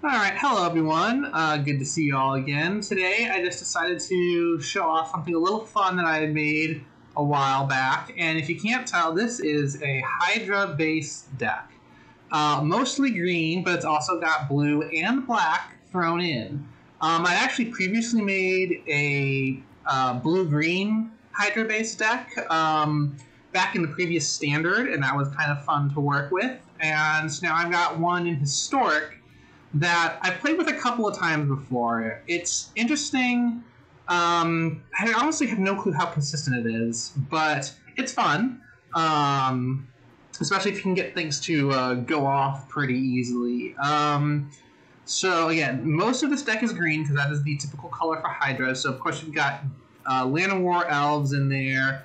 Alright, hello everyone. Good to see you all again. Today I just decided to show off something a little fun that I had made a while back. And if you can't tell, this is a Hydra-based deck. Mostly green, but it's also got blue and black thrown in. I actually previously made a blue-green Hydra-based deck back in the previous standard, and that was kind of fun to work with. And now I've got one in historic that I've played with a couple of times before. It's interesting. I honestly have no clue how consistent it is, but it's fun. Especially if you can get things to go off pretty easily. So again, most of this deck is green because that is the typical color for Hydra. So of course you've got Land of War elves in there,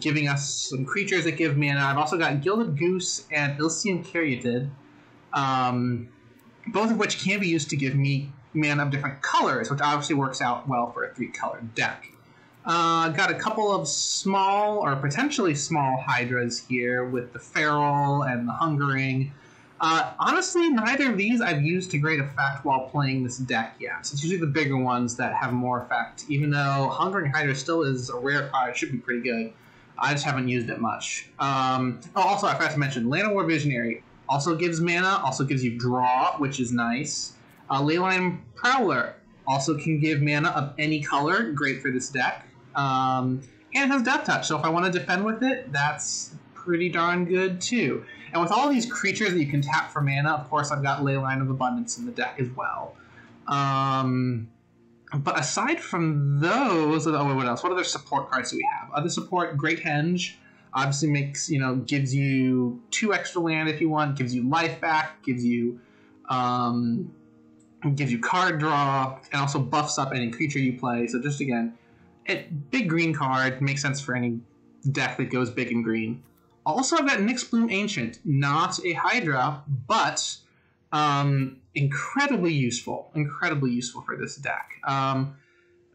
giving us some creatures that give mana. I've also got Gilded Goose and Ilsium Caryatid. Both of which can be used to give me mana of different colors, which obviously works out well for a 3-colored deck. Got a couple of small, or potentially small, Hydras here with the Feral and the Hungering. Honestly, neither of these I've used to great effect while playing this deck yet. It's usually the bigger ones that have more effect, even though Hungering Hydra still is a rare card. It should be pretty good. I just haven't used it much. Also, I forgot to mention, Land of War Visionary also gives mana, also gives you draw, which is nice. Leyline Prowler also can give mana of any color, great for this deck. And it has Death Touch, so if I want to defend with it, that's pretty darn good too. And with all these creatures that you can tap for mana, of course I've got Leyline of Abundance in the deck as well. But aside from those, oh wait, what else? What other support cards do we have? Other support, Great Henge. Obviously makes, gives you 2 extra land if you want, gives you life back, gives you card draw, and also buffs up any creature you play. So just again, big green card, makes sense for any deck that goes big and green. Also, I've got Nyxbloom Ancient, not a Hydra, but incredibly useful for this deck.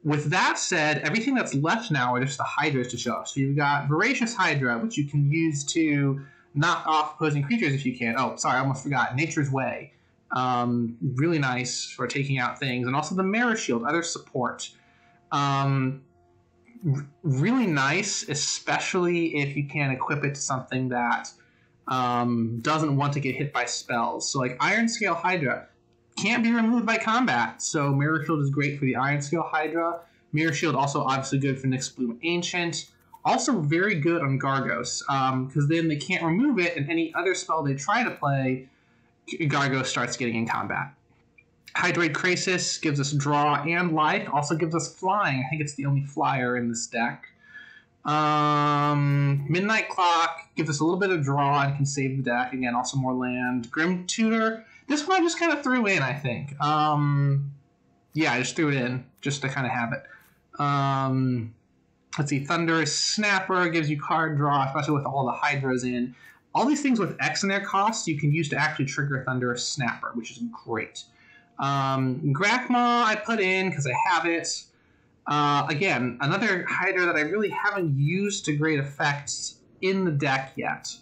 With that said, everything that's left now are just the Hydras to show. So you've got Voracious Hydra, which you can use to knock off opposing creatures if you can. Oh, sorry, I almost forgot. Nature's Way. Really nice for taking out things. And also the Mirror Shield, other support. Really nice, especially if you can equip it to something that doesn't want to get hit by spells. So like Iron Scale Hydra can't be removed by combat, so Mirror Shield is great for the Iron Scale Hydra. Mirror Shield also obviously good for Nyxbloom Ancient. Also very good on Gargos, because then they can't remove it, and any other spell they try to play, Gargos starts getting in combat. Hydroid Krasis gives us draw and life, also gives us flying. I think it's the only flyer in this deck. Midnight Clock gives us a little bit of draw and can save the deck. Again, also more land. Grim Tutor. This one I just kind of threw in, I think. Yeah, I just threw it in just to kind of have it. Let's see. Thunderous Snapper gives you card draw, especially with all the Hydras in. All these things with X in their cost you can use to actually trigger Thunderous Snapper, which is great. Grakmaw I put in because I have it. Again, another Hydra that I really haven't used to great effect in the deck yet.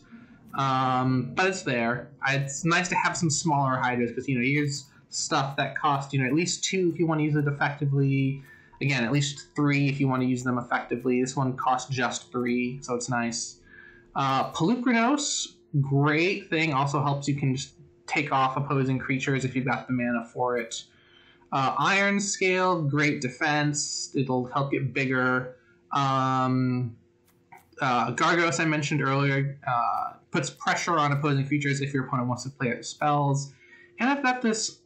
But it's there. It's nice to have some smaller Hydras because, here's stuff that cost, at least 2 if you want to use it effectively. Again, at least 3 if you want to use them effectively. This one costs just 3, so it's nice. Pelucranos, great thing. Also helps you can just take off opposing creatures if you've got the mana for it. Iron Scale, great defense. It'll help get bigger. Gargos, I mentioned earlier, puts pressure on opposing creatures if your opponent wants to play out spells. And I've got this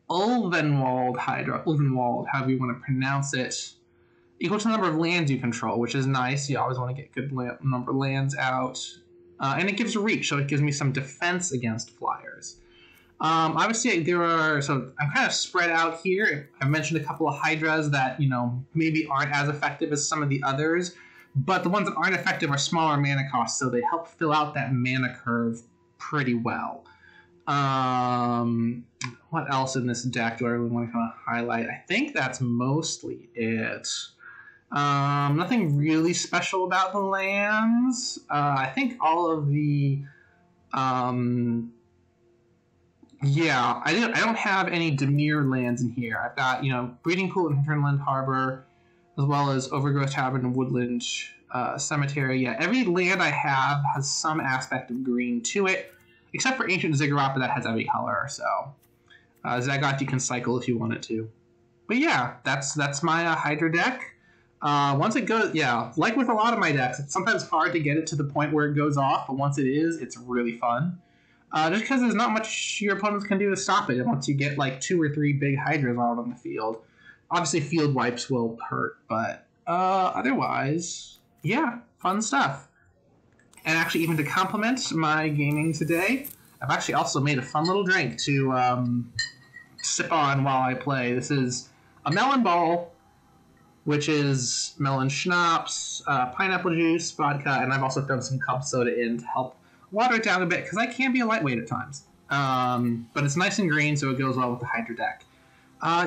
Ulvenwald Hydra, Ulvenwald, however you want to pronounce it, equal to the number of lands you control, which is nice. You always want to get good number of lands out. And it gives reach, so it gives me some defense against flyers. Obviously, so I'm kind of spread out here. I've mentioned a couple of Hydras that, maybe aren't as effective as some of the others, but the ones that aren't effective are smaller mana costs, so they help fill out that mana curve pretty well. What else in this deck do I really want to kind of highlight? I think that's mostly it. Nothing really special about the lands. I think all of the Yeah, I don't have any Demir lands in here. I've got, you know, Breeding Pool and Hinterland Harbor, as well as Overgrowth Tavern and Woodland Cemetery. Yeah, every land I have has some aspect of green to it, except for Ancient Ziggurat, but that has every color. So Zagoth you can cycle if you want it to. But yeah, that's my Hydra deck. Once it goes, yeah, like with a lot of my decks, it's sometimes hard to get it to the point where it goes off, but once it is, it's really fun. Just because there's not much your opponents can do to stop it once you get like 2 or 3 big Hydras out on the field. Obviously, field wipes will hurt, but otherwise, yeah, fun stuff. And actually, even to complement my gaming today, I've actually also made a fun little drink to sip on while I play. This is a Melon Ball, which is melon schnapps, pineapple juice, vodka, and I've also thrown some cup soda in to help water it down a bit, because I can be a lightweight at times. But it's nice and green, so it goes well with the Hydra deck.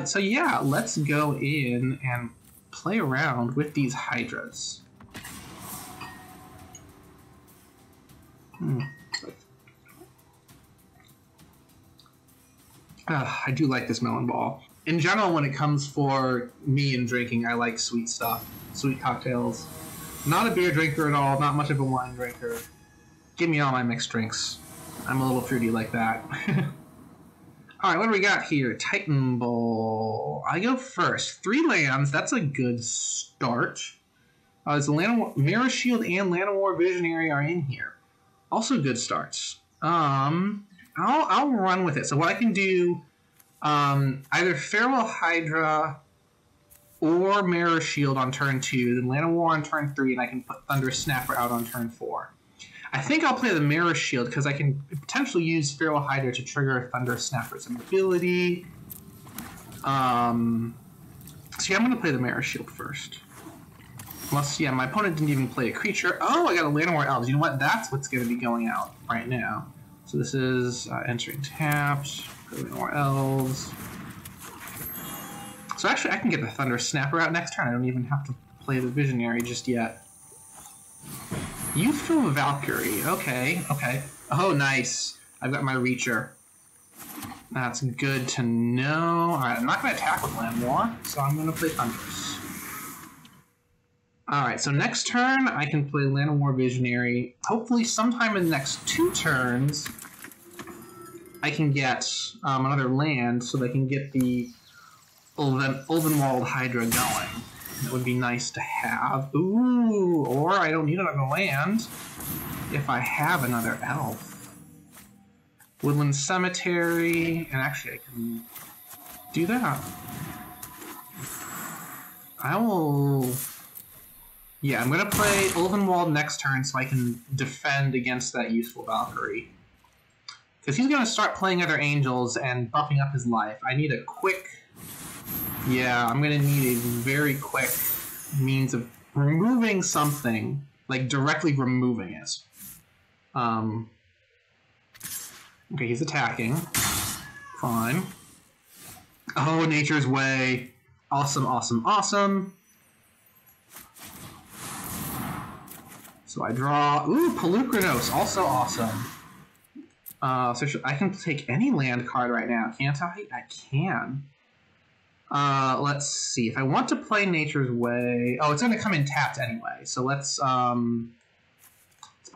So yeah, let's go in and play around with these Hydras. I do like this Melon Ball. In general, when it comes for me and drinking, I like sweet stuff, sweet cocktails. Not a beer drinker at all, not much of a wine drinker. Give me all my mixed drinks. I'm a little fruity like that. Alright, what do we got here? Titan Bowl. I go first. 3 lands, that's a good start. It's Mirror Shield and Llanowar Visionary are in here. Also good starts. I'll run with it. So what I can do, either Farewell Hydra or Mirror Shield on turn 2, then Llanowar on turn 3, and I can put Thunder Snapper out on turn 4. I think I'll play the Mirror Shield because I can potentially use Farewell Hydra to trigger Thunder Snapper's ability. So yeah, I'm going to play the Mirror Shield first. Unless, yeah, my opponent didn't even play a creature. Oh, I got a Llanowar Elves. You know what? That's what's going to be going out right now. So this is entering tapped, Llanowar Elves. So actually, I can get the Thunder Snapper out next turn. I don't even have to play the Visionary just yet. Youthful Valkyrie. Okay, okay. Oh, nice. I've got my Reacher. That's good to know. Alright, I'm not going to attack with Llanowar, so I'm going to play Thunders. Alright, so next turn, I can play Llanowar Visionary. Hopefully sometime in the next 2 turns, I can get another land so that I can get the Ulvenwald Hydra going. That would be nice to have. Ooh, or I don't need another land if I have another elf. Woodland Cemetery, and actually I can do that. I will... Yeah, I'm going to play Ulvenwald next turn so I can defend against that useful Valkyrie. Because he's going to start playing other angels and buffing up his life. I need a quick... Yeah, I'm going to need a very quick means of removing something, like directly removing it. Okay, he's attacking. Fine. Oh, Nature's Way. Awesome, awesome, awesome. So I draw... Ooh, Pelucranos, also awesome. So I can take any land card right now, can't I? I can. Let's see. If I want to play Nature's Way... Oh, it's going to come in tapped anyway. So let's put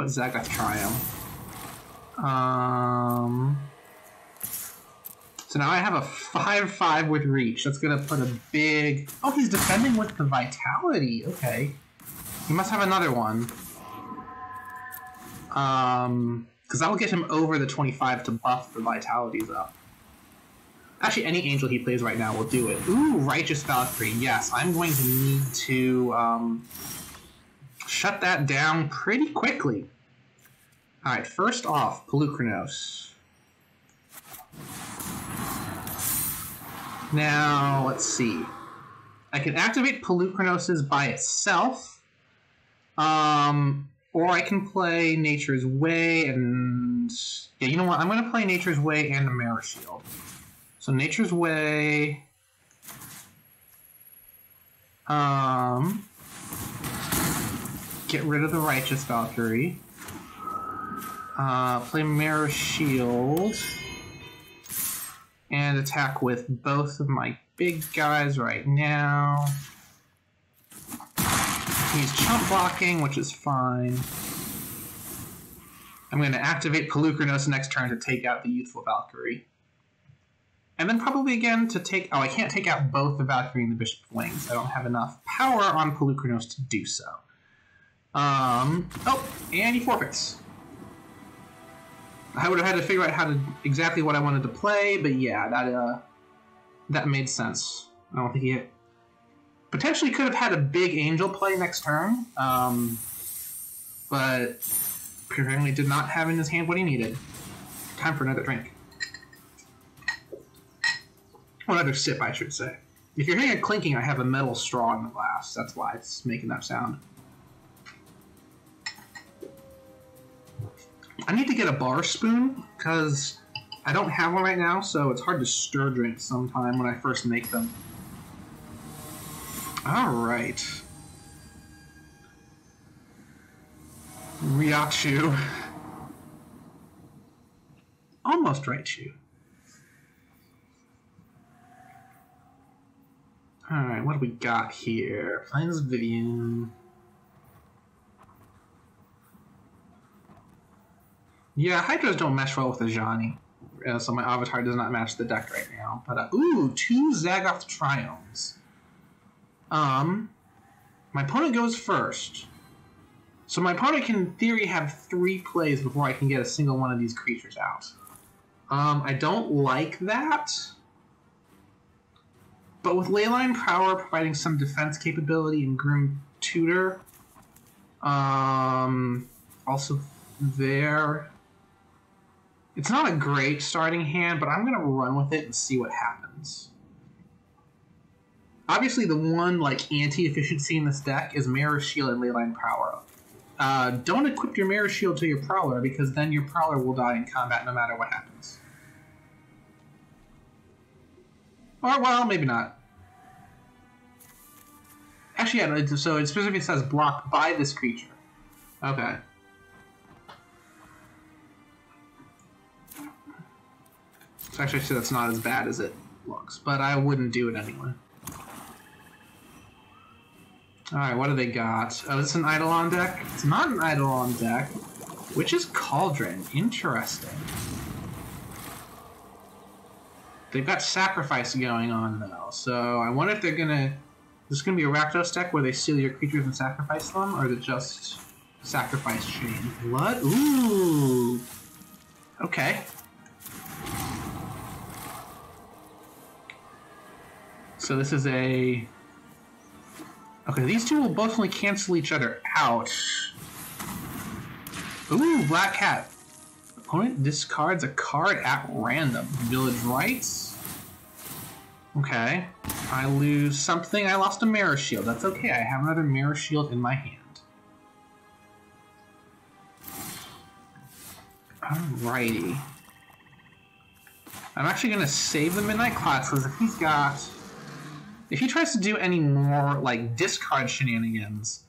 Zagoth Triumph. So now I have a 5/5 with Reach. That's going to put a big... Oh, he's defending with the Vitality. Okay. He must have another one. Because that'll get him over the 25 to buff the Vitalities up. Actually, any angel he plays right now will do it. Ooh, Righteous Valkyrie. Yes, I'm going to need to shut that down pretty quickly. Alright, first off, Pelucranos. Now, let's see. I can activate Pelucranos by itself. Or I can play Nature's Way and... Yeah, you know what? I'm going to play Nature's Way and the Mirror Shield. So Nature's Way... Get rid of the Righteous Valkyrie. Play Mirror Shield. and attack with both of my big guys right now. Use chump blocking, which is fine. I'm going to activate Polukranos next turn to take out the Youthful Valkyrie. And then probably again to take... Oh, I can't take out both the Valkyrie and the Bishop of Wings. I don't have enough power on Polukranos to do so. Oh, and he forfeits. I would have had to figure out how to exactly what I wanted to play, but yeah, that made sense. I don't think he potentially could have had a big angel play next turn, but apparently did not have in his hand what he needed. Time for another drink. Or another sip, I should say. If you're hearing a clinking, I have a metal straw in the glass. That's why it's making that sound. I need to get a bar spoon, because I don't have one right now, so it's hard to stir drinks sometime when I first make them. Alright. Ryachu. Almost Raichu. Alright, what do we got here? Plains Vivian. Yeah, Hydras don't mesh well with the Ajani, so my avatar does not match the deck right now. But, ooh, 2 Zagoth Triomes. My opponent goes first. So my opponent can, in theory, have 3 plays before I can get a single one of these creatures out. I don't like that. But with Leyline Power providing some defense capability and Grim Tutor, also there... It's not a great starting hand, but I'm going to run with it and see what happens. Obviously, the one anti-efficiency in this deck is Mirror Shield and Leyline Power. Don't equip your Mirror Shield to your Prowler, because then your Prowler will die in combat no matter what happens. Or, well, maybe not. Actually, yeah, so it specifically says blocked by this creature. Okay. So actually, that's not as bad as it looks, but I wouldn't do it anyway. Alright, what do they got? Oh, is this an Eidolon deck? It's not an Eidolon deck. Which is Cauldron. Interesting. They've got Sacrifice going on, though, so I wonder if they're gonna... Is this gonna be a Rakdos deck where they seal your creatures and sacrifice them, or is it just Sacrifice Chain? Blood? Ooh! Okay. So this is a... Okay, these two will both only cancel each other out. Ooh, Black Cat. Opponent discards a card at random. Village Rites. Okay. I lose something. I lost a Mirror Shield. That's okay. I have another Mirror Shield in my hand. Alrighty. I'm actually going to save the Midnight Class, because if he's got... If he tries to do any more, discard shenanigans,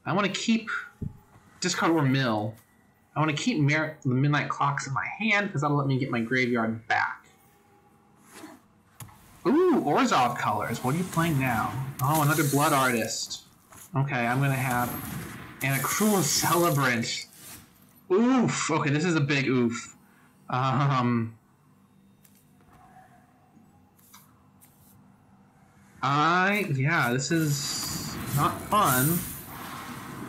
I want to keep... Discard or mill. I want to keep the Midnight Clocks in my hand, because that'll let me get my graveyard back. Ooh, Orzhov colors. What are you playing now? Oh, another Blood Artist. Okay, I'm going to have... And a Cruel Celebrant. Oof. Okay, this is a big oof. Yeah, this is not fun.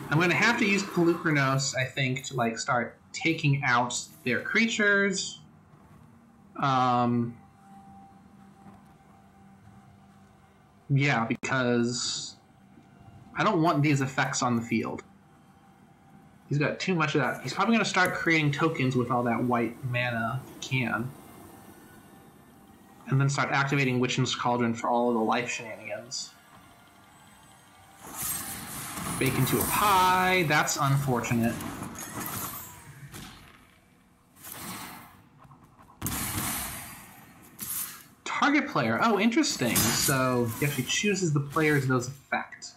I'm going to have to use Polukranos, I think, to, start taking out their creatures. Yeah, because I don't want these effects on the field. He's got too much of that. He's probably going to start creating tokens with all that white mana he can. And then start activating Witch's Cauldron for all of the life shenanigans. Bake into a pie. That's unfortunate. Target player. Oh, interesting. So he actually chooses the players those affect.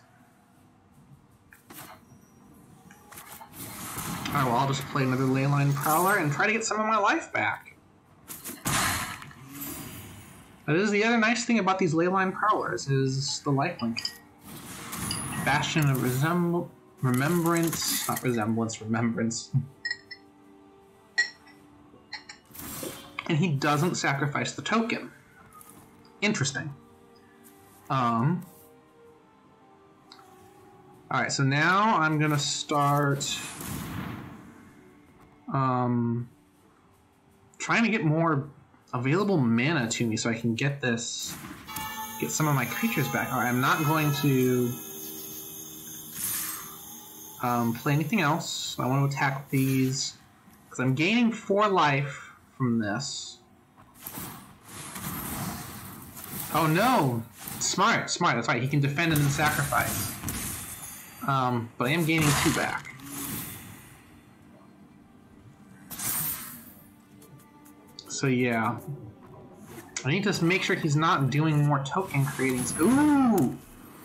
Alright, well, I'll just play another Leyline Prowler and try to get some of my life back. That is the other nice thing about these leyline prowlers is the lifelink. Bastion of remembrance, not resemblance, remembrance. And he doesn't sacrifice the token. Interesting. Alright, so now I'm gonna start trying to get more available mana to me so I can get some of my creatures back. Alright, I'm not going to play anything else. I want to attack these because I'm gaining 4 life from this. Oh no! Smart, smart, that's right, he can defend and then sacrifice. But I am gaining 2 back. So yeah. I need to make sure he's not doing more token creatings. Ooh!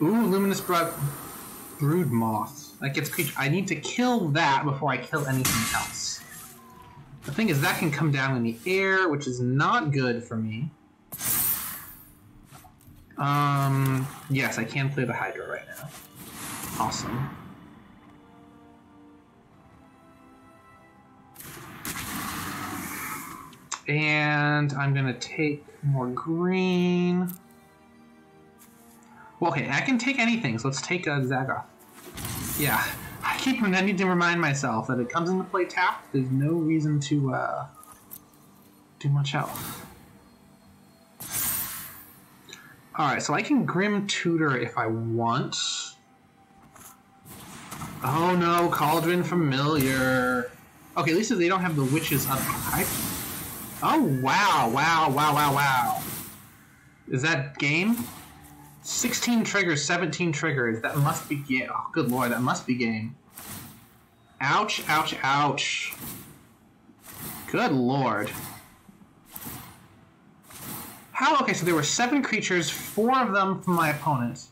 Ooh, Luminous Brood Moth. That gets creature. I need to kill that before I kill anything else. The thing is, that can come down in the air, which is not good for me. Yes, I can play the Hydra right now. Awesome. And I'm gonna take more green. Well, okay, I can take anything, so let's take a Zagoth. Yeah, I need to remind myself that it comes into play tapped. There's no reason to do much else. Alright, so I can Grim Tutor if I want. Oh no, Cauldron Familiar. Okay, at least they don't have the witches up. Oh wow, wow, wow, wow, wow. Is that game? 16 triggers, 17 triggers. That must be game. Oh, good lord, that must be game. Ouch, ouch, ouch. Good lord. How? Okay, so there were 7 creatures, 4 of them from my opponent.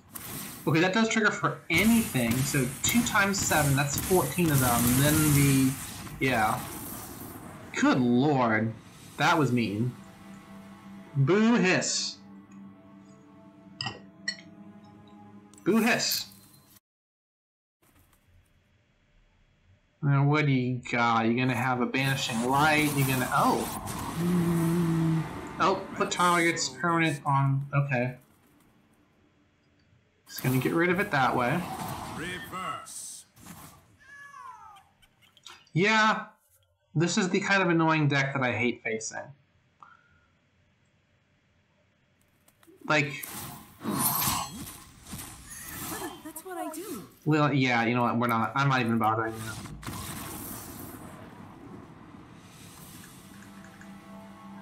Okay, that does trigger for anything, so 2 times 7, that's 14 of them. And then the... yeah. Good lord. That was mean. Boo hiss. Boo hiss. Now what do you got? You're gonna have a Banishing Light, you're gonna... oh! Oh, put target's permanent on... okay. Just gonna get rid of it that way. Reverse. Yeah, this is the kind of annoying deck that I hate facing. Like... that's what I do. Well, yeah, you know what, I'm not even bothering now.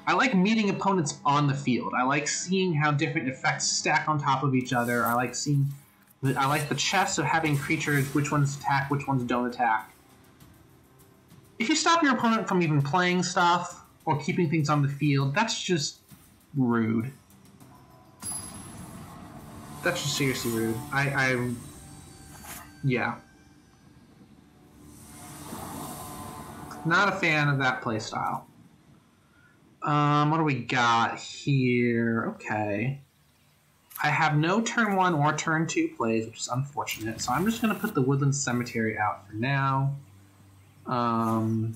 I like meeting opponents on the field. I like seeing how different effects stack on top of each other. I like the chess of having creatures, which ones attack, which ones don't attack. If you stop your opponent from even playing stuff or keeping things on the field, that's just rude. That's just seriously rude. Yeah. Not a fan of that playstyle. What do we got here? Okay. I have no turn 1 or turn 2 plays, which is unfortunate, so I'm just going to put the Woodland Cemetery out for now. Oh,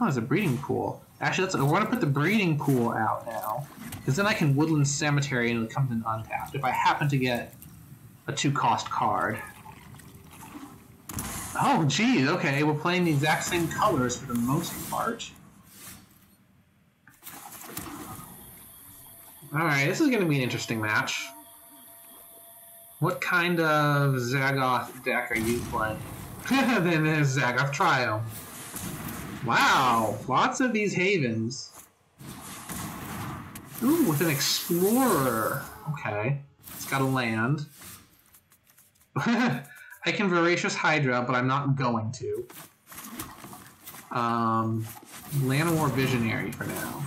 there's a breeding pool. Actually, I want to put the breeding pool out now, because then I can Woodland Cemetery and it comes in untapped, if I happen to get a 2-cost card. Oh, geez, okay, we're playing the exact same colors for the most part. Alright, this is going to be an interesting match. What kind of Zagoth deck are you playing? Then there's Zagoth Trio. Wow, lots of these Havens. Ooh, with an Explorer. Okay, it's got a land. I can Voracious Hydra, but I'm not going to. Llanowar Visionary for now.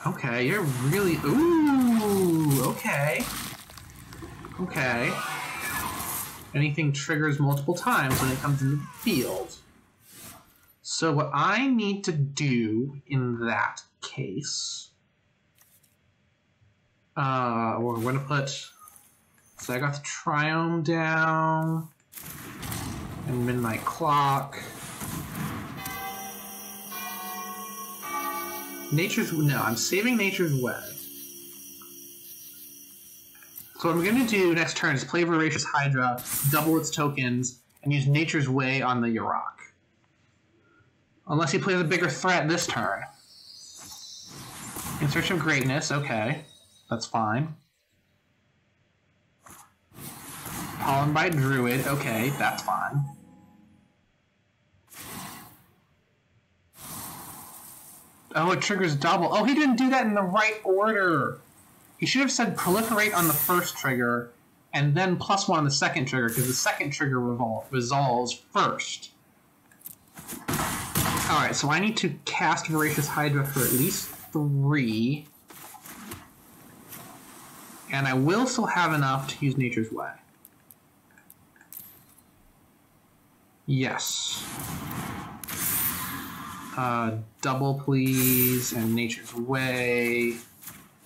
Okay, you're really... ooh, okay. Okay. Anything triggers multiple times when it comes into the field. So what I need to do in that case, we're going to put, so I got the Triome down, and Midnight Clock. I'm saving Nature's Way. So what I'm going to do next turn is play Voracious Hydra, double its tokens, and use Nature's Way on the Yurok. Unless he plays a bigger threat this turn. In Search of Greatness, okay. That's fine. Pollen by Druid, okay, that's fine. Oh, it triggers double. Oh, he didn't do that in the right order. He should have said Proliferate on the first trigger, and then +1 on the second trigger, because the second trigger resolves first. Alright, so I need to cast Voracious Hydra for at least 3. And I will still have enough to use Nature's Way. Yes. Double, please, and Nature's Way.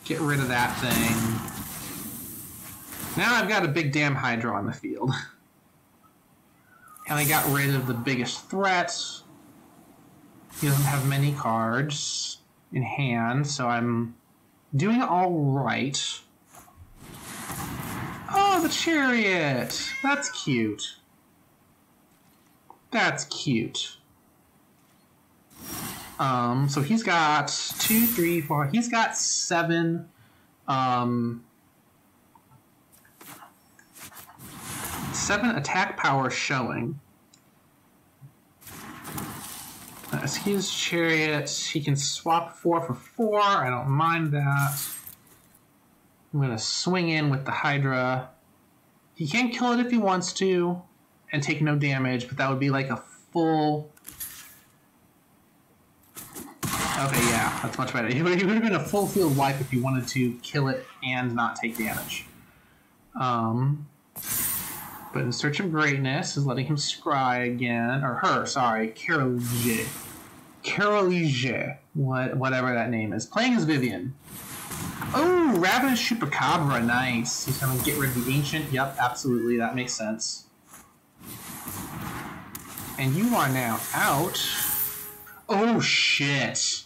Get rid of that thing. Now I've got a big damn Hydra on the field. And I got rid of the biggest threat. He doesn't have many cards in hand, so I'm doing all right. Oh, the Chariot! That's cute. That's cute. So he's got 2, 3, 4. He's got 7. 7 attack power showing. His Chariot. He can swap 4 for 4. I don't mind that. I'm gonna swing in with the Hydra. He can kill it if he wants to, and take no damage, but that would be like a full. Okay, yeah, that's much better. He would have been a full field wipe if you wanted to kill it and not take damage. But in Search of Greatness is letting him scry again, or her, sorry, Carolige, whatever that name is. Playing as Vivian. Oh, Ravenous Chupacabra, nice. He's gonna get rid of the Ancient. Yep, absolutely, that makes sense. And you are now out. Oh, shit.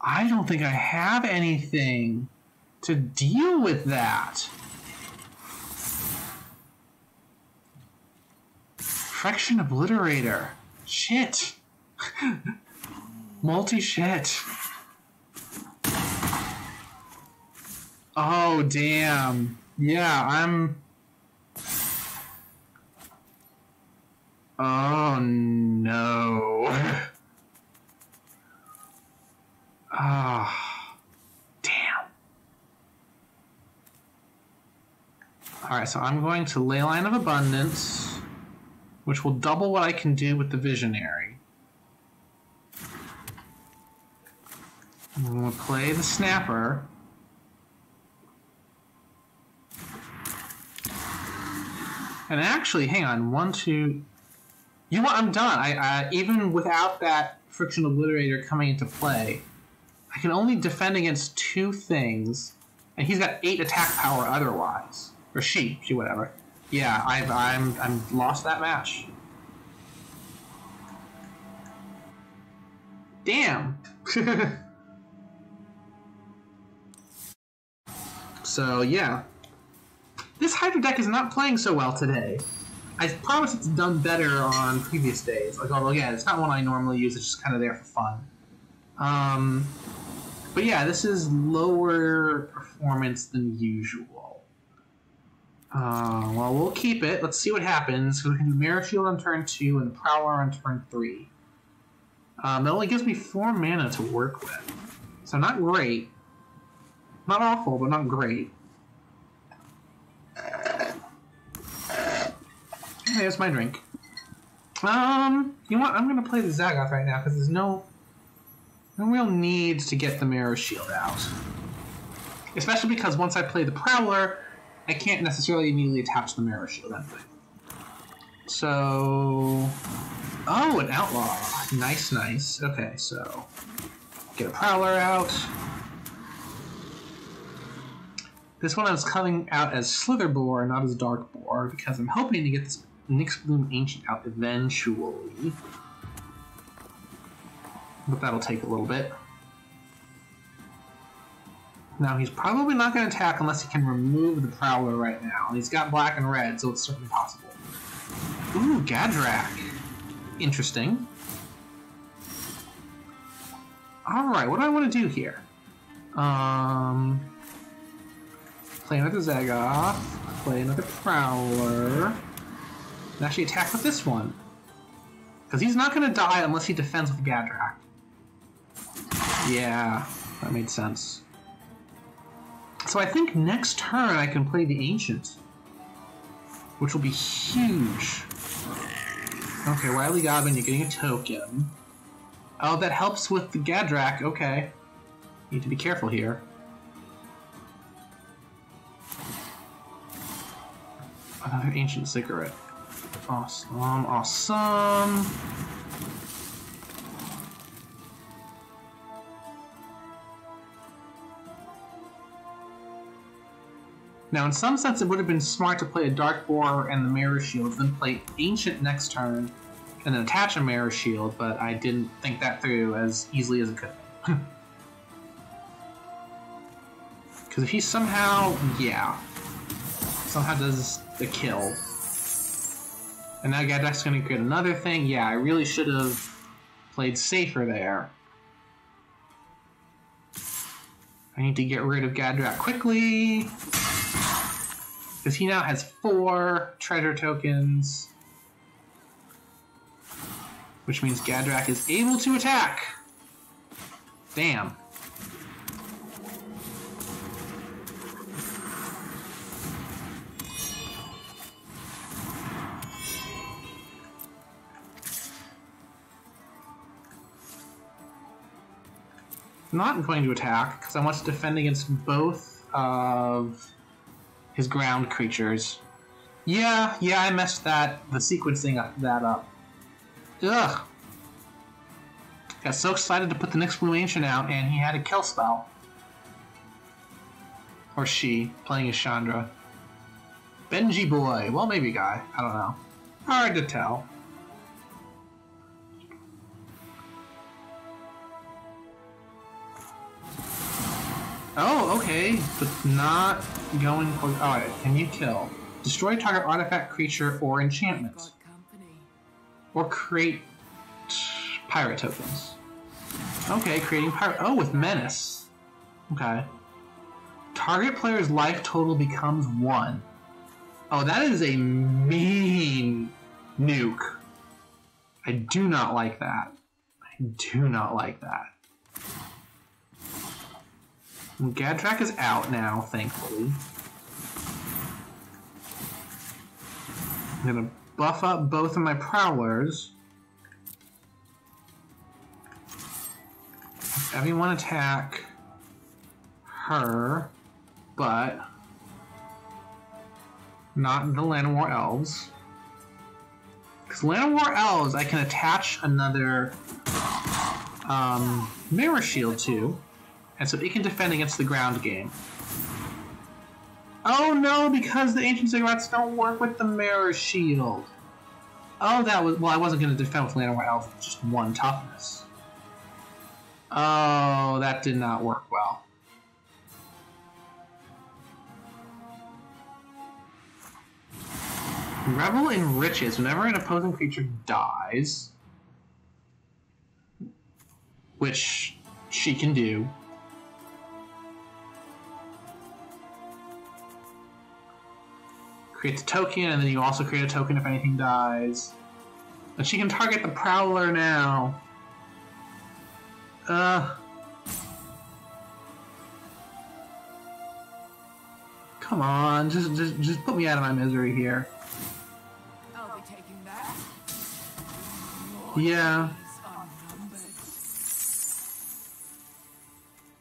I don't think I have anything to deal with that. Friction Obliterator. Shit. Multi-shit. Oh, damn. Yeah, I'm... Oh, no. Ah, damn. Alright, so I'm going to Leyline of Abundance, which will double what I can do with the Visionary. I'm going to play the Snapper. And actually, hang on, 1, 2... You know what? I'm done. I even without that Friction Obliterator coming into play, I can only defend against 2 things, and he's got 8 attack power otherwise, or she whatever. Yeah, I'm lost that match. Damn. So yeah, this Hydra deck is not playing so well today. I promise it's done better on previous days. Like, although, again, it's not one I normally use. It's just kind of there for fun. But yeah, this is lower performance than usual. Well, we'll keep it. Let's see what happens. We can do Mirror Shield on turn 2 and Prowler on turn 3. That only gives me 4 mana to work with. So not great. Not awful, but not great. There's my drink. You know what? I'm gonna play the Zagoth right now because there's no real need to get the Mirror Shield out. Especially because once I play the Prowler I can't necessarily immediately attach the mirror shield anyway. So... Oh, an outlaw. Nice, nice. Okay, so... Get a Prowler out. This one I was coming out as Slither Boar, not as Dark Boar, because I'm hoping to get this Nyx Bloom Ancient out eventually. But that'll take a little bit. Now, he's probably not going to attack unless he can remove the Prowler right now. And he's got black and red, so it's certainly possible. Ooh, Gadrak. Interesting. Alright, what do I want to do here? Play another Zagoth. Play another Prowler. And actually attack with this one. Because he's not going to die unless he defends with Gadrak. Yeah, that made sense. So I think next turn I can play the Ancient, which will be huge. Okay, Wily Goblin, you're getting a token. Oh, that helps with the Gadrak, okay. Need to be careful here. Another Ancient Cigarette. Awesome, awesome. Now, in some sense, it would have been smart to play a Dark Boar and the Mirror Shield, then play Ancient next turn, and then attach a Mirror Shield, but I didn't think that through as easily as it could. Because if he somehow, somehow does the kill, and now Gadrak's going to create another thing, yeah, I really should have played safer there. I need to get rid of Gadrak quickly. Because he now has 4 treasure tokens. Which means Gadrak is able to attack! Damn. I'm not going to attack, because I want to defend against both of his ground creatures. Yeah, I messed the sequencing that up. Ugh. Got so excited to put the Nyx Bloom Ancient out, and he had a kill spell. Or she, playing as Chandra. Benji boy. Well, maybe guy. I don't know. Hard to tell. Oh, okay, but not going for... Alright, can you kill? Destroy target artifact, creature, or enchantment. Or create pirate tokens. Okay, creating pirate... Oh, with Menace. Okay. Target player's life total becomes 1. Oh, that is a mean nuke. I do not like that. I do not like that. Gadrak is out now, thankfully. I'm gonna buff up both of my Prowlers. Everyone attack her, but not the Llanowar Elves. Because Llanowar Elves I can attach another Mirror Shield to. And so it can defend against the ground game. Oh no, because the Ancient Cigarettes don't work with the Mirror Shield. Oh, that was... Well, I wasn't going to defend with Llanowar Elves with just 1 toughness. Oh, that did not work well. Revel in Riches. Whenever an opposing creature dies, which she can do, create the token, and then you also create a token if anything dies. And she can target the Prowler now. Come on, just put me out of my misery here. I'll be taking that. Yeah.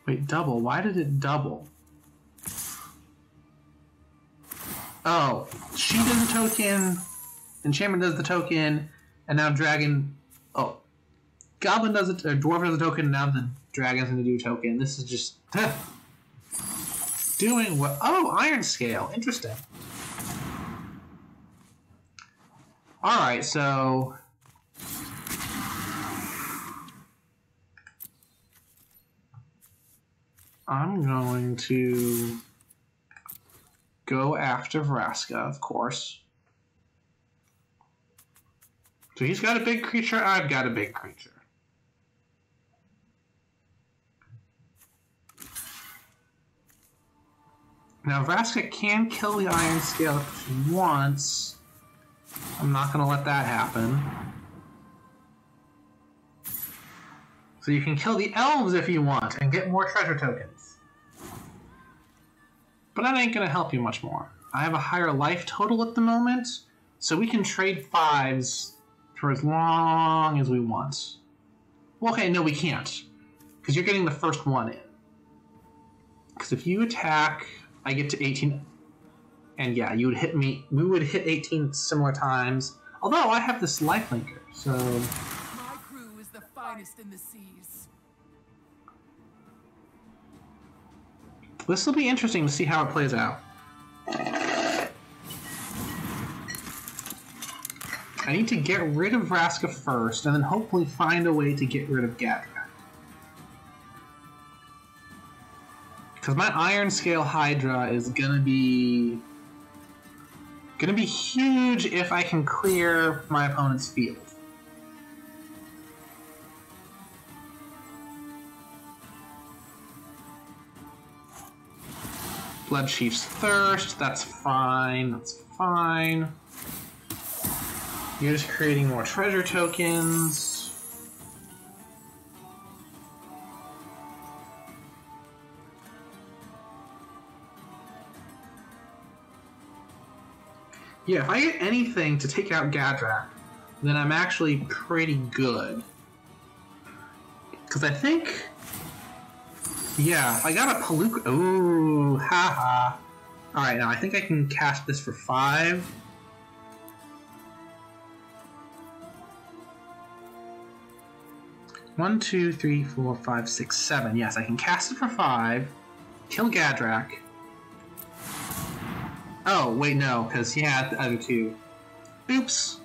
Wait, double? Why did it double? Oh, she does the token, enchantment does the token, and now dragon... Oh, goblin does it, or dwarf does the token, and now the dragon's gonna do a token. This is just... doing what... Oh, iron scale. Interesting. Alright, so... I'm going to go after Vraska, of course. So he's got a big creature, I've got a big creature. Now Vraska can kill the Iron Scale if she wants. I'm not going to let that happen. So you can kill the elves if you want and get more treasure tokens. But that ain't going to help you much more. I have a higher life total at the moment, so we can trade 5s for as long as we want. Well, okay, no, we can't. Because you're getting the first one in. Because if you attack, I get to 18. And yeah, you would hit me. We would hit 18 similar times. Although I have this lifelinker, so... My crew is the finest in the seas. This will be interesting to see how it plays out. I need to get rid of Vraska first, and then hopefully find a way to get rid of Gadrak. Because my Iron Scale Hydra is gonna be huge if I can clear my opponent's field. Bloodchief's Thirst, that's fine, that's fine. You're just creating more treasure tokens. Yeah, if I get anything to take out Gadrak, then I'm actually pretty good. Because I think... Yeah, if I got a Palooka... Ooh, haha. Alright, now I think I can cast this for 5. One, 2, 3, 4, 5, 6, 7. Yes, I can cast it for 5. Kill Gadrak. Oh, wait, no, because he had the other 2. Oops.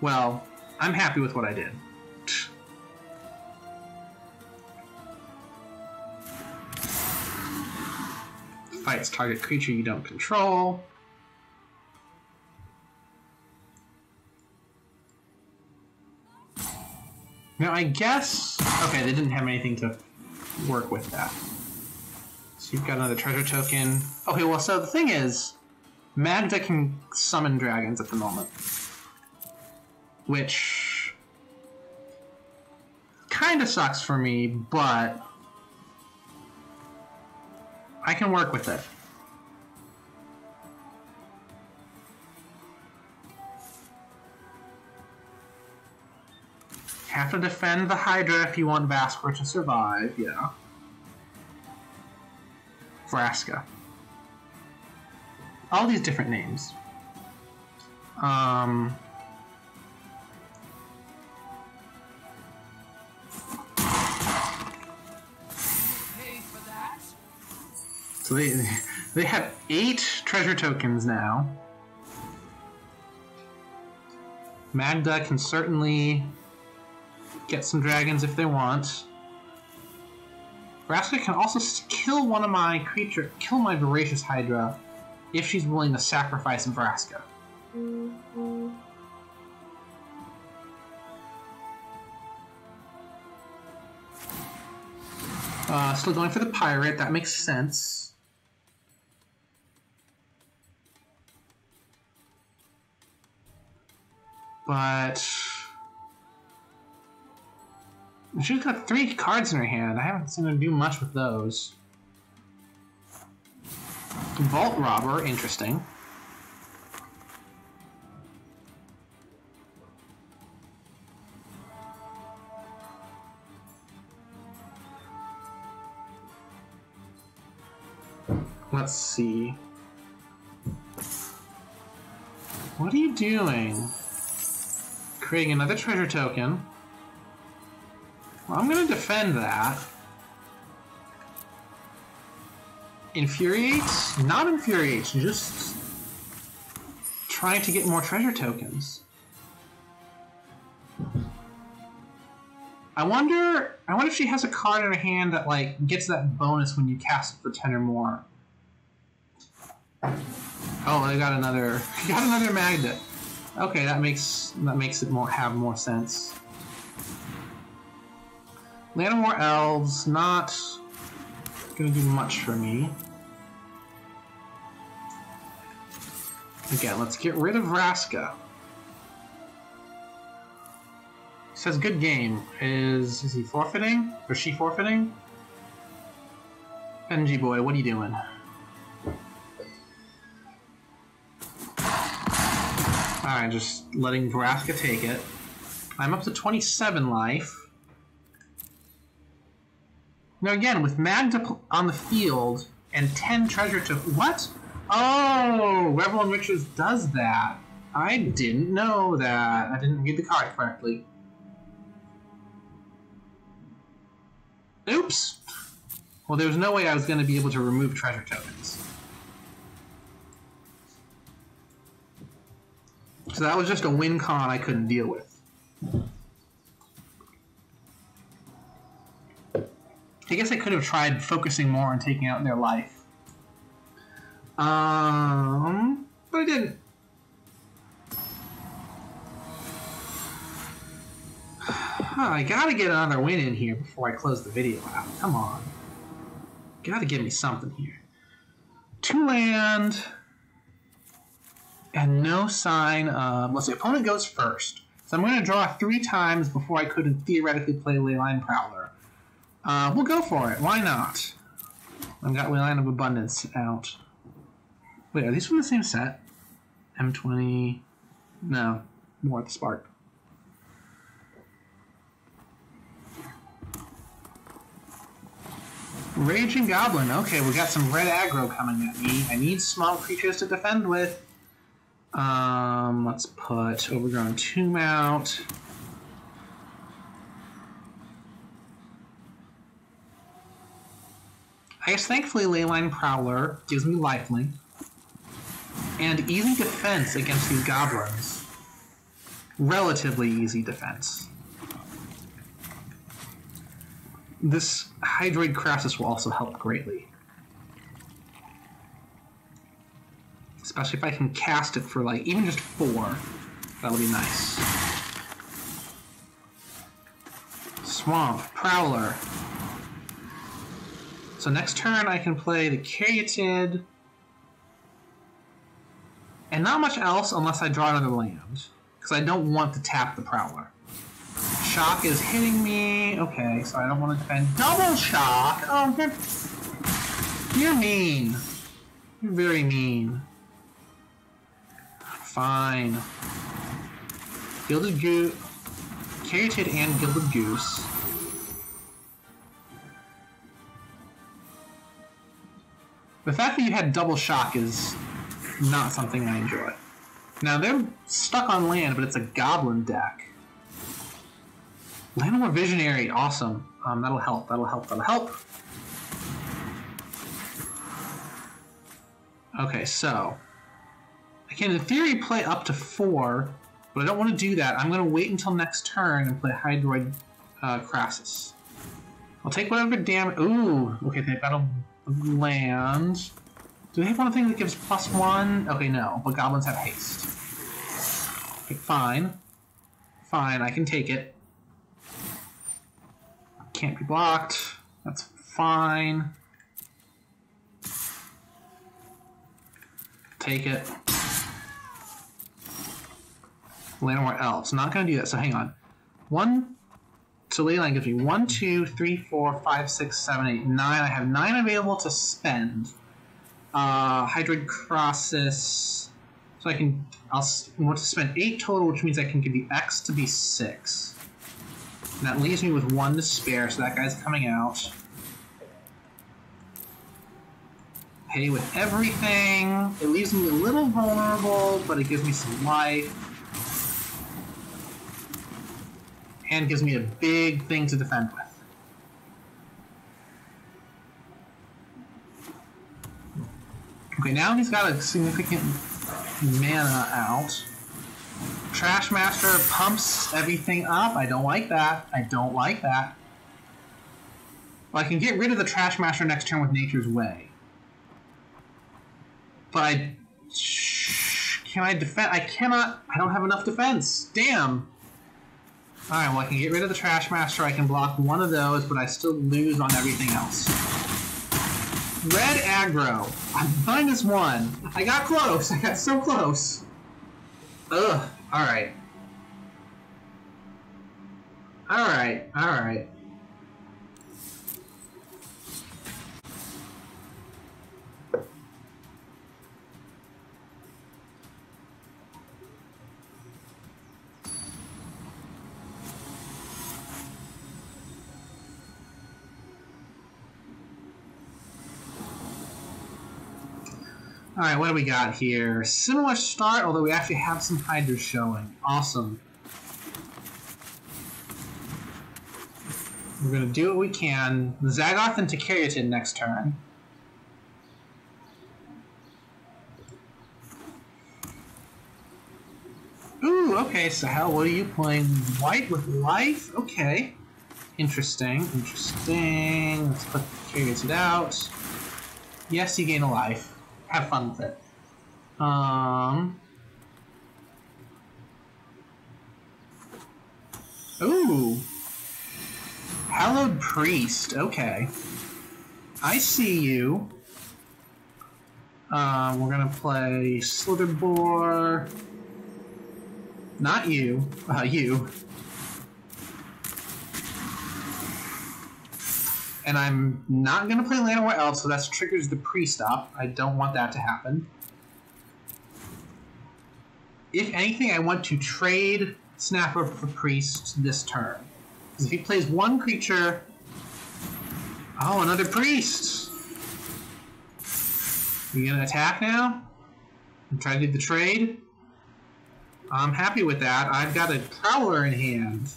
Well, I'm happy with what I did. Fights target creature you don't control. Now, I guess... Okay, they didn't have anything to work with that. So you've got another treasure token. Okay, well, so the thing is, Magda can summon dragons at the moment. Which... kinda sucks for me, but... I can work with it. Have to defend the Hydra if you want Vaspor to survive, yeah. Vraska. All these different names. So they have 8 treasure tokens now. Magda can certainly get some dragons if they want. Vraska can also kill one of my creature, kill my Voracious Hydra, if she's willing to sacrifice Vraska. Still going for the pirate, that makes sense. But... she's got 3 cards in her hand. I haven't seen her do much with those. Vault Robber, interesting. Let's see. What are you doing? Creating another treasure token. Well, I'm gonna defend that. Infuriates? Not infuriates, just trying to get more treasure tokens. I wonder if she has a card in her hand that like gets that bonus when you cast it for 10 or more. Oh, I got another magnet. Okay, that makes it have more sense. Land of more elves, not gonna do much for me. Again, let's get rid of Vraska. Says good game. Is he forfeiting? Or she forfeiting? NG boy, what are you doing? Alright, just letting Vraska take it. I'm up to 27 life. Now again, with Magda on the field and 10 treasure to... What? Oh! Revel in Riches does that. I didn't know that. I didn't read the card correctly. Oops! Well, there was no way I was going to be able to remove treasure tokens. So that was just a win con I couldn't deal with. I guess I could have tried focusing more on taking out their life. But I didn't. I gotta get another win in here before I close the video out. Come on. Gotta give me something here. 2 land. And no sign of... Let's see, opponent goes first. So I'm going to draw 3 times before I could theoretically play Leyline Prowler. We'll go for it. Why not? I've got Leyline of Abundance out. Wait, are these from the same set? M20... No. More at the Spark. Raging Goblin. Okay, we got some red aggro coming at me. I need small creatures to defend with. Let's put Overgrown Tomb out. I guess thankfully Leyline Prowler gives me lifelink. And easy defense against these goblins. Relatively easy defense. This Hydroid Crassus will also help greatly. Especially if I can cast it for like, even just 4. That'll be nice. Swamp, Prowler. So next turn I can play the Caryatid. And not much else unless I draw another land. Because I don't want to tap the Prowler. Shock is hitting me. Okay, so I don't want to defend. Double Shock! Oh, you're mean. You're very mean. Fine. Gilded Goose. Caryatid and Gilded Goose. The fact that you had double shock is not something I enjoy. Now they're stuck on land, but it's a goblin deck. Landmore Visionary, awesome. That'll help, that'll help, that'll help. Okay, so I can in theory play up to 4, but I don't want to do that. I'm going to wait until next turn and play Hydroid Crassus. I'll take whatever damage. Ooh, okay, they've got a land. Do they have one thing that gives +1? Okay, no, but goblins have haste. Okay, fine. Fine, I can take it. Can't be blocked. That's fine. Take it. Land more elves. Not going to do that, so hang on. So Leyline gives me 1, 2, 3, 4, 5, 6, 7, 8, 9. I have 9 available to spend. Hydroid Crassus. So I'll want to spend 8 total, which means I can give the X to be 6. And that leaves me with 1 to spare, so that guy's coming out. Pay with everything. It leaves me a little vulnerable, but it gives me some life. And gives me a big thing to defend with. Okay, now he's got a significant mana out. Trash Master pumps everything up. I don't like that. I don't like that. Well, I can get rid of the Trash Master next turn with Nature's Way. But can I defend? I cannot. I don't have enough defense. Damn. Alright, well I can get rid of the Trash Master. I can block one of those, but I still lose on everything else. Red aggro. I'm -1. I got close. I got so close. Ugh. Alright. Alright. Alright. Alright, what do we got here? Similar start, although we actually have some Hydras showing. Awesome. We're going to do what we can. Zagoth into Keratin next turn. Ooh, okay, Sahel, what are you playing? White with life? Okay. Interesting, interesting. Let's put Keratin out. Yes, you gain a life. Have fun with it. Ooh. Hallowed Priest. Okay. I see you. We're gonna play Slitherbore. Not you. You. And I'm not going to play Llanowar Elf, so that triggers the Priest up. I don't want that to happen. If anything, I want to trade Snapper for Priest this turn. Because if he plays one creature... Oh, another Priest! You going to attack now? And try to do the trade? I'm happy with that. I've got a Prowler in hand.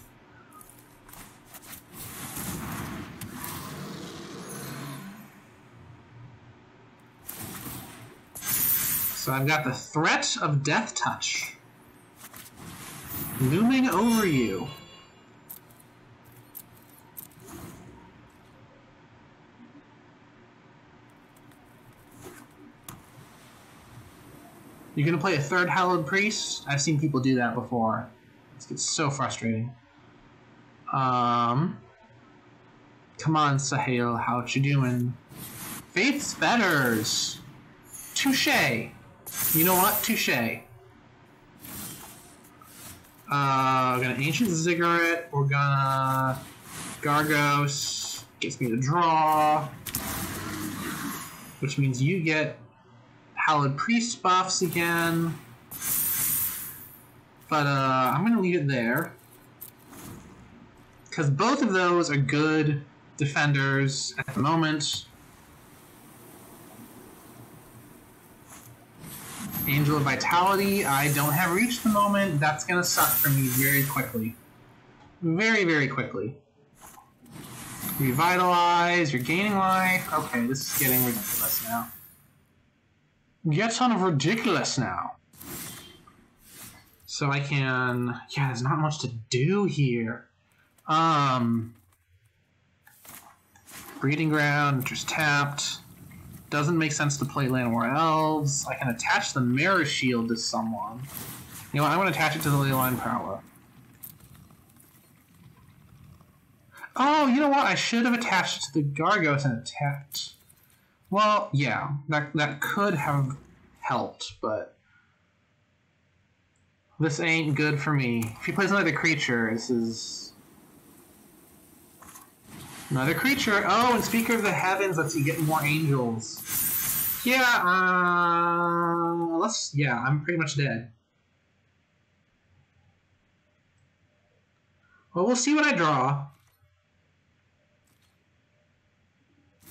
So I've got the threat of Death Touch looming over you. You're gonna play a third Hallowed Priest? I've seen people do that before. This gets so frustrating. Come on, Sahel, how you doing? Faith's Fetters! Touché! You know what? Touché. We're gonna Ancient Ziggurat. We're gonna Gargos. Gets me to draw. Which means you get Hallowed Priest buffs again. But I'm gonna leave it there. Because both of those are good defenders at the moment. Angel of Vitality, I don't have reach at the moment. That's going to suck for me very quickly. Very, very quickly. Revitalize, you're gaining life. Okay, this is getting ridiculous now. Getting ridiculous now. So I can... Yeah, there's not much to do here. Breeding Ground, just tapped. Doesn't make sense to play Llanowar Elves. I can attach the Mirror Shield to someone. You know what, I'm going to attach it to the Leyline Prowler. Oh, you know what, I should have attached it to the Gargos and attacked. Well, yeah, that could have helped, but... This ain't good for me. If he plays another creature, this is... Another creature! Oh, and Speaker of the Heavens lets you get more angels. Yeah, yeah, I'm pretty much dead. Well, we'll see what I draw.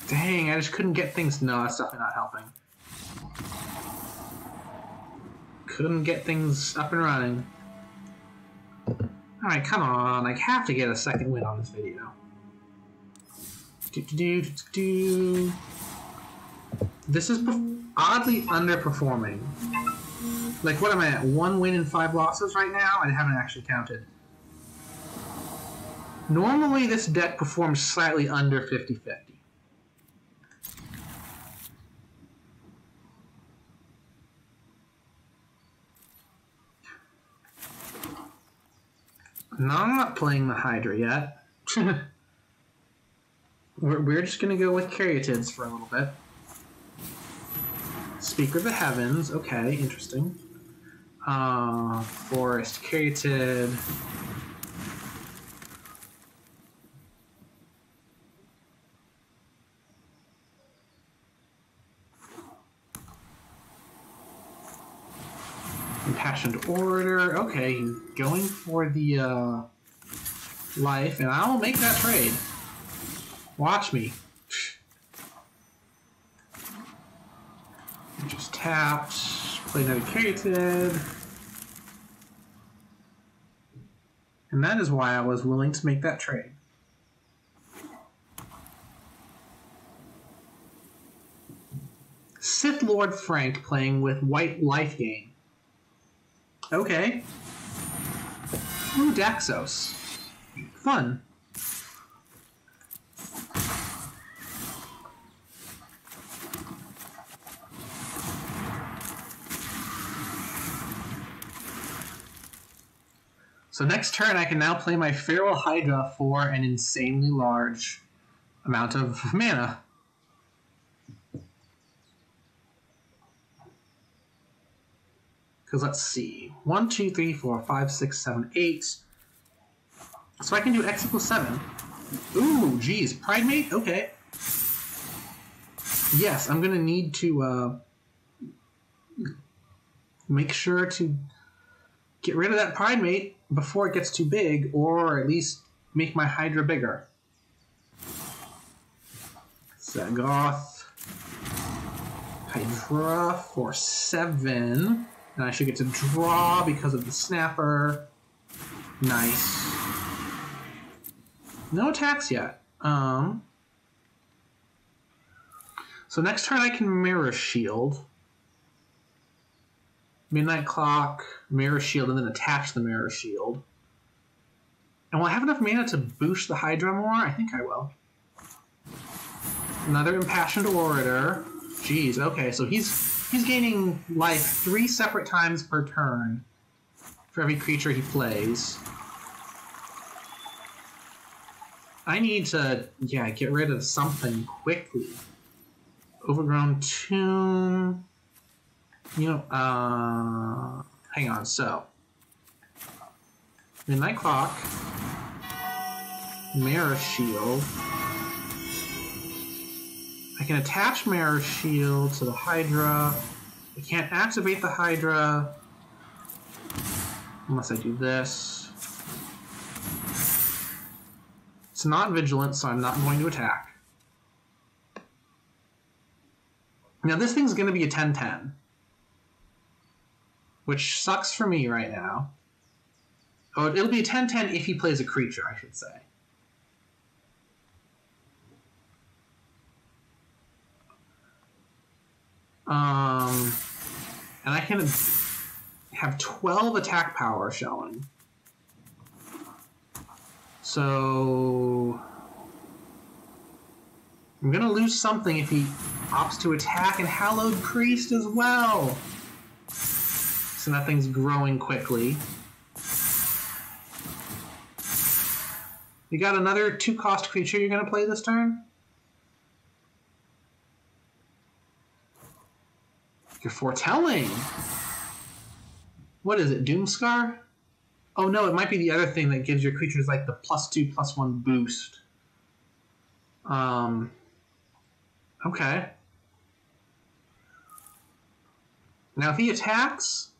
Dang, I just couldn't get things... No, that's definitely not helping. Couldn't get things up and running. Alright, come on. I have to get a second win on this video. This is oddly underperforming. Like, what am I at? 1 win and 5 losses right now? I haven't actually counted. Normally, this deck performs slightly under 50-50. No, I'm not playing the Hydra yet. we're just going to go with caryatids for a little bit. Speaker of the Heavens. Okay, interesting. Forest, caryatid. Impassioned Orator. Okay, going for the life, and I will make that trade. Watch me. Just tapped. Play another caryatid. And that is why I was willing to make that trade. Sith Lord Frank playing with white life gain. Okay. Ooh, Daxos. Fun. So next turn I can now play my Feral Hydra for an insanely large amount of mana. Because let's see. 1, 2, 3, 4, 5, 6, 7, 8. So I can do X equals 7. Ooh, geez. Pride Mate? Okay. Yes, I'm going to need to make sure to get rid of that Pride Mate before it gets too big, or at least make my Hydra bigger. Zagoth. Hydra for 7. And I should get to draw because of the snapper. Nice. No attacks yet. So next turn I can Mirror Shield. Midnight Clock, Mirror Shield, and then attach the Mirror Shield. And will I have enough mana to boost the Hydra more? I think I will. Another Impassioned Orator. Jeez, okay, so he's gaining life 3 separate times per turn for every creature he plays. I need to, yeah, get rid of something quickly. Overgrown Tomb. You know, hang on, so. Midnight Clock. Mirror Shield. I can attach Mirror Shield to the Hydra. I can't activate the Hydra unless I do this. It's not vigilant, so I'm not going to attack. Now this thing's going to be a 10-10. Which sucks for me right now. Oh, it'll be a 10-10 if he plays a creature, I should say. And I can have 12 attack power showing. So I'm gonna lose something if he opts to attack, and Hallowed Priest as well. So that thing's growing quickly. You got another 2-cost creature you're gonna play this turn? You're foretelling. What is it, Doomscar? Oh no, it might be the other thing that gives your creatures like the +2/+1 boost. Okay. Now if he attacks,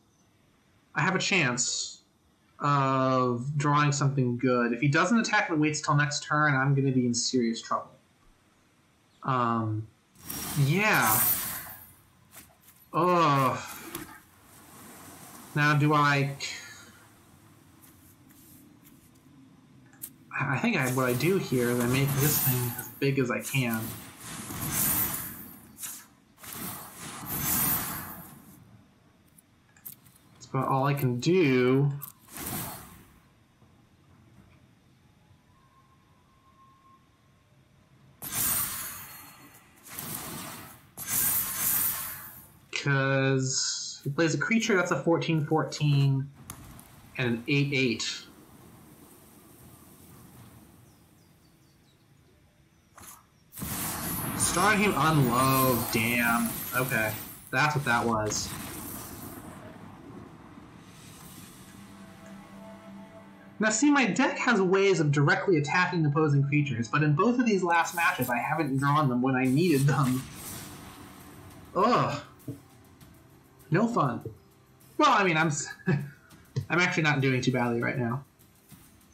I have a chance of drawing something good. If he doesn't attack and waits till next turn, I'm going to be in serious trouble. Yeah. Ugh. Now, do I think what I do here is I make this thing as big as I can. That's about all I can do. Because he plays a creature that's a 14/14 and an 8/8. Starting him unload, damn. Okay, that's what that was. Now see, my deck has ways of directly attacking opposing creatures, but in both of these last matches I haven't drawn them when I needed them. Ugh. No fun. Well, I mean, I'm actually not doing too badly right now.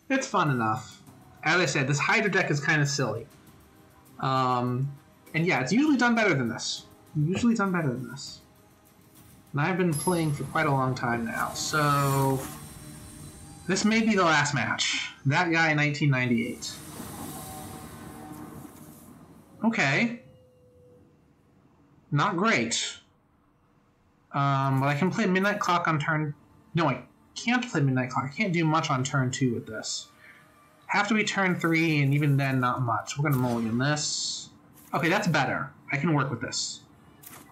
It's fun enough. As I said, this Hydra deck is kind of silly. And yeah, it's usually done better than this. Usually done better than this. And I've been playing for quite a long time now, so this may be the last match. That guy in 1998. Okay. Not great. But I can play Midnight Clock on turn... No, I can't play Midnight Clock. I can't do much on turn 2 with this. Have to be turn 3, and even then, not much. We're going to mulligan this. Okay, that's better. I can work with this.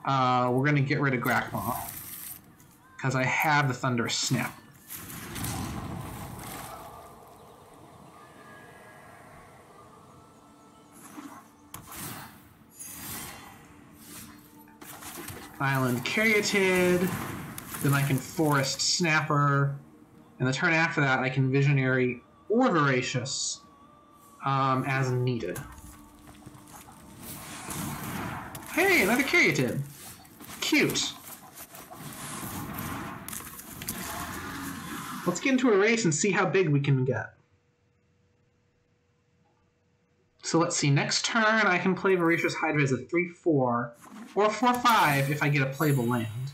We're going to get rid of Grakmaw, because I have the Thunderous Snap. Island Caryatid, then I can Forest Snapper, and the turn after that I can Visionary or Voracious as needed. Hey, another Caryatid! Cute! Let's get into a race and see how big we can get. So let's see, next turn I can play Voracious Hydra as a 3/4, or 4/5 if I get a playable land.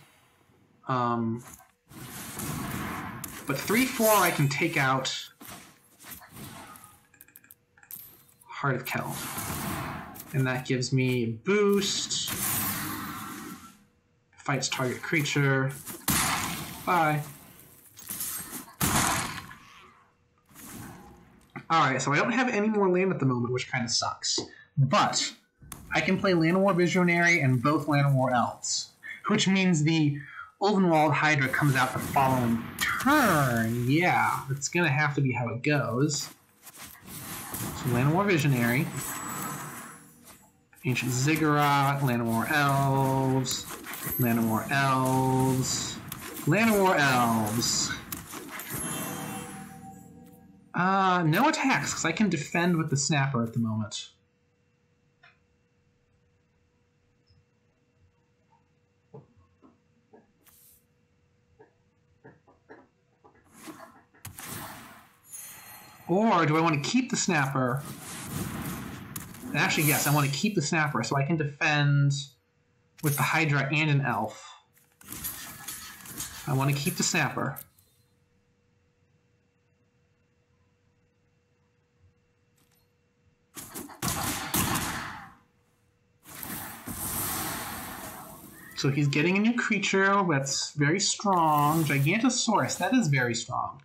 But 3/4 I can take out Heart of Kell. And that gives me boost. Fights target creature. Bye. Alright, so I don't have any more land at the moment, which kind of sucks. But I can play Llanowar Visionary and both Llanowar Elves, which means the Ulvenwald Hydra comes out the following turn. Yeah, it's going to have to be how it goes. So Llanowar Visionary, Ancient Ziggurat, Llanowar Elves, Llanowar Elves, Llanowar Elves. No attacks, because I can defend with the Snapper at the moment. Or do I want to keep the Snapper? And actually, yes, I want to keep the Snapper so I can defend with the Hydra and an Elf. I want to keep the Snapper. So he's getting a new creature that's very strong. Gigantosaurus, that is very strong.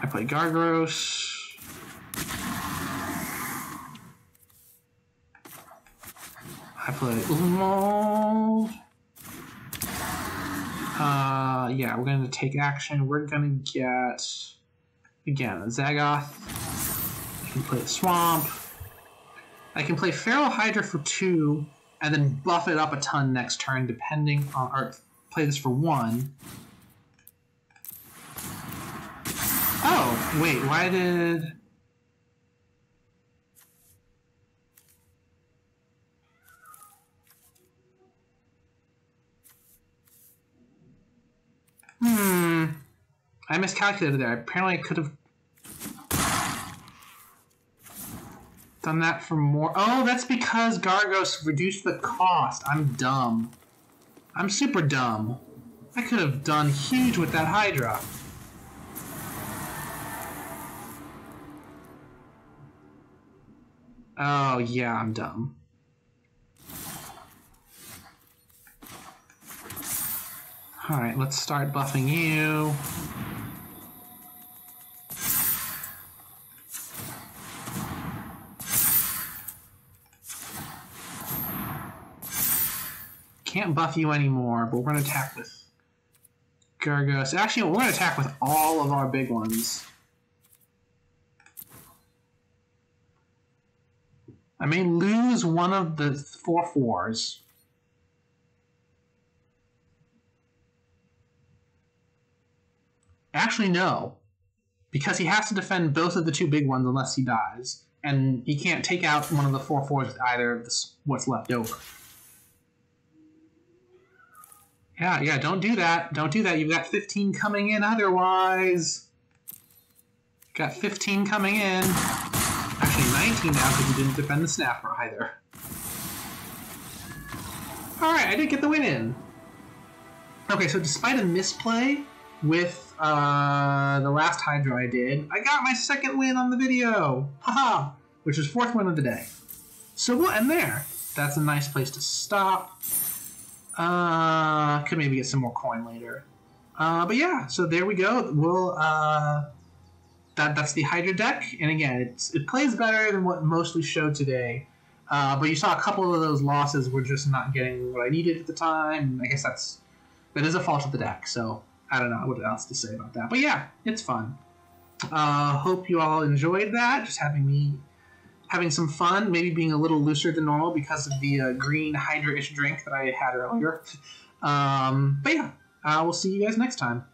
I play Gargros. I play Ulmo. Yeah, we're going to take action. We're going to get, again, a Zagoth. I can play the Swamp. I can play Feral Hydra for 2, and then buff it up a ton next turn, depending on, or play this for 1. Oh, wait, why did... I miscalculated there. Apparently I could have... Done that for more. Oh, that's because Gargos reduced the cost. I'm dumb. I'm super dumb. I could have done huge with that Hydra. Oh, yeah, I'm dumb. Alright, let's start buffing you. Can't buff you anymore, but we're going to attack with Gargos. Actually, we're going to attack with all of our big ones. I may lose one of the 4/4s. Actually, no. Because he has to defend both of the 2 big ones unless he dies. And he can't take out one of the 4/4s with either of what's left over. Yeah, don't do that. Don't do that. You've got 15 coming in otherwise. Got 15 coming in. Actually, 19 now because you didn't defend the snapper either. Alright, I did get the win in. Okay, so despite a misplay with the last Hydra I did, I got my 2nd win on the video. Haha! Which is 4th win of the day. So we'll end there. That's a nice place to stop. Could maybe get some more coin later. But yeah, so there we go. We'll, that's the Hydra deck. And again, it plays better than what mostly showed today. But you saw a couple of those losses were just not getting what I needed at the time. I guess that is a fault of the deck. So I don't know what else to say about that. But yeah, it's fun. Hope you all enjoyed that. Just having some fun, maybe being a little looser than normal because of the green Hydra-ish drink that I had earlier. But yeah, we'll see you guys next time.